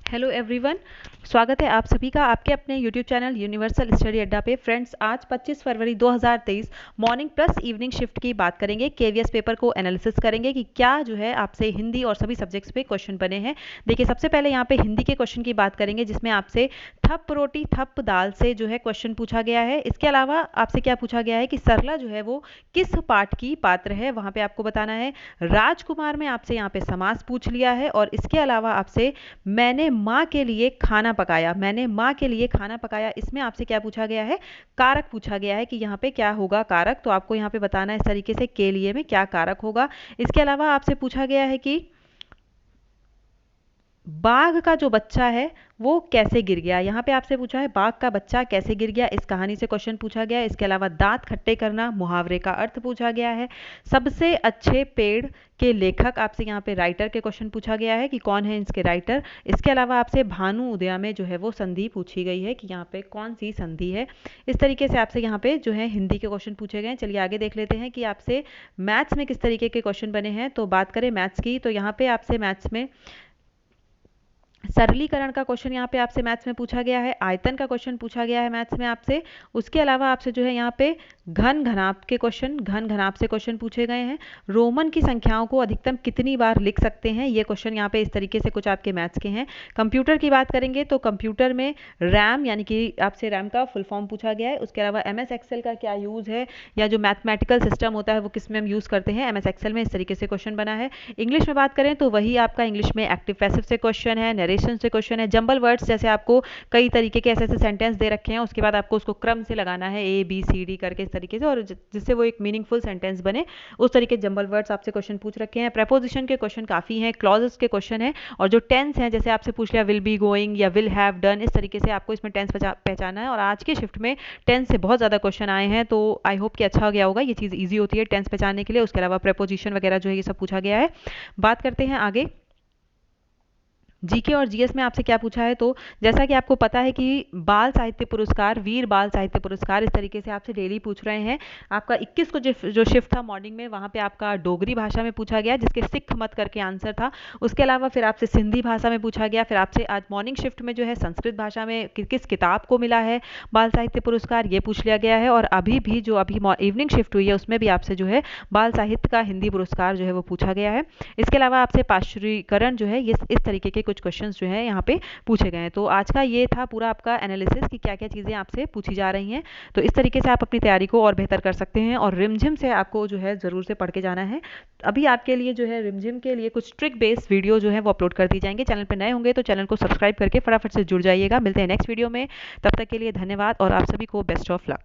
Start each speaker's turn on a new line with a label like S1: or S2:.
S1: Hello everyone, स्वागत है आप सभी का आपके अपने यूट्यूब चैनल यूनिवर्सल स्टडी अड्डा पे। फ्रेंड्स, आज 25 फरवरी 2023 मॉर्निंग प्लस इवनिंग शिफ्ट की बात करेंगे। केवीएस पेपर को एनालिसिस करेंगे कि क्या जो है आपसे हिंदी और सभी सब्जेक्ट्स पे क्वेश्चन बने हैं। देखिए, सबसे पहले यहाँ पे हिंदी के क्वेश्चन की बात करेंगे, जिसमें आपसे थप रोटी थप दाल से जो है क्वेश्चन पूछा गया है। इसके अलावा आपसे क्या पूछा गया है कि सरला जो है वो किस पाठ की पात्र है, वहां पे आपको बताना है। राजकुमार में आपसे यहाँ पे समास पूछ लिया है, और इसके अलावा आपसे मैंने माँ के लिए खाना पकाया, मैंने माँ के लिए खाना पकाया, इसमें आपसे क्या पूछा गया है, कारक पूछा गया है कि यहाँ पे क्या होगा कारक। तो आपको यहाँ पे बताना है इस तरीके से के लिए में क्या कारक होगा। इसके अलावा आपसे पूछा गया है कि बाघ का जो बच्चा है वो कैसे गिर गया। यहाँ पे आपसे पूछा है बाघ का बच्चा कैसे गिर गया, इस कहानी से क्वेश्चन पूछा गया है। इसके अलावा दांत खट्टे करना मुहावरे का अर्थ पूछा गया है। सबसे अच्छे पेड़ के लेखक, आपसे यहाँ पे राइटर के क्वेश्चन पूछा गया है कि कौन है इसके राइटर। इसके अलावा आपसे भानु उदया में जो है वो संधि पूछी गई है कि यहाँ पे कौन सी संधि है। इस तरीके से आपसे यहाँ पे जो है हिंदी के क्वेश्चन पूछे गए हैं। चलिए आगे देख लेते हैं कि आपसे मैथ्स में किस तरीके के क्वेश्चन बने हैं। तो बात करें मैथ्स की, तो यहाँ पे आपसे मैथ्स में सरलीकरण का क्वेश्चन यहाँ पे आपसे मैथ्स में पूछा गया है। आयतन का क्वेश्चन पूछा गया है मैथ्स में आपसे। उसके अलावा आपसे जो है यहाँ पे घन घनाप के क्वेश्चन, घन घनाप से क्वेश्चन पूछे गए हैं। रोमन की संख्याओं को अधिकतम कितनी बार लिख सकते हैं, ये क्वेश्चन यहाँ पे इस तरीके से कुछ आपके मैथ्स के हैं। कंप्यूटर की बात करेंगे तो कंप्यूटर में रैम, यानी कि आपसे रैम का फुल फॉर्म पूछा गया है। उसके अलावा एमएस एक्सेल का क्या यूज़ है, या जो मैथमेटिकल सिस्टम होता है वो किस में हम यूज़ करते हैं एमएस एक्सेल में, इस तरीके से क्वेश्चन बना है। इंग्लिश में बात करें तो वही आपका इंग्लिश में एक्टिव पैसिव से क्वेश्चन है, नरेशन से क्वेश्चन है। जंबल वर्ड्स, जैसे आपको कई तरीके के ऐसे ऐसे सेंटेंस दे रखे हैं, उसके बाद आपको उसको क्रम से लगाना है ए बी सी डी करके इस तरीके से, और जिससे वो एक मीनिंगफुल सेंटेंस बने, उस तरीके जंबल वर्ड्स आपसे क्वेश्चन पूछ रखे हैं। प्रेपोजिशन के क्वेश्चन काफ़ी हैं, क्लॉजेस के क्वेश्चन है, और जो टेंस हैं, जैसे आपसे पूछ लिया विल बी गोइंग या विल हैव डन, इस तरीके से आपको इसमें टेंस पहचाना है। और आज के शिफ्ट में टेंस से बहुत ज़्यादा क्वेश्चन आए हैं, तो आई होप कि अच्छा हो गया होगा। ये चीज़ ईजी होती है टेंस पहचानने के लिए। उसके अलावा प्रेपोजिशन वगैरह जो है ये सब पूछा गया है। बात करते हैं आगे जीके और जीएस में आपसे क्या पूछा है। तो जैसा कि आपको पता है कि बाल साहित्य पुरस्कार, वीर बाल साहित्य पुरस्कार इस तरीके से आपसे डेली पूछ रहे हैं। आपका 21 को जो शिफ्ट था मॉर्निंग में, वहाँ पे आपका डोगरी भाषा में पूछा गया, जिसके सिख मत करके आंसर था। उसके अलावा फिर आपसे सिंधी भाषा में पूछा गया। फिर आपसे आज मॉर्निंग शिफ्ट में जो है संस्कृत भाषा में किस किताब को मिला है बाल साहित्य पुरस्कार, ये पूछ लिया गया है। और अभी भी जो अभी इवनिंग शिफ्ट हुई है उसमें भी आपसे जो है बाल साहित्य का हिंदी पुरस्कार जो है वो पूछा गया है। इसके अलावा आपसे पाश्चुरीकरण जो है, ये इस तरीके के कुछ क्वेश्चन जो है यहाँ पे पूछे गए हैं। तो आज का ये था पूरा आपका एनालिसिस कि क्या क्या चीज़ें आपसे पूछी जा रही हैं। तो इस तरीके से आप अपनी तैयारी को और बेहतर कर सकते हैं, और रिमझिम से आपको जो है ज़रूर से पढ़ के जाना है। अभी आपके लिए जो है रिमझिम के लिए कुछ ट्रिक बेस्ड वीडियो जो है वो अपलोड कर दी जाएंगे। चैनल पर नए होंगे तो चैनल को सब्सक्राइब करके फटाफट से जुड़ जाइएगा। मिलते हैं नेक्स्ट वीडियो में, तब तक के लिए धन्यवाद और आप सभी को बेस्ट ऑफ लक।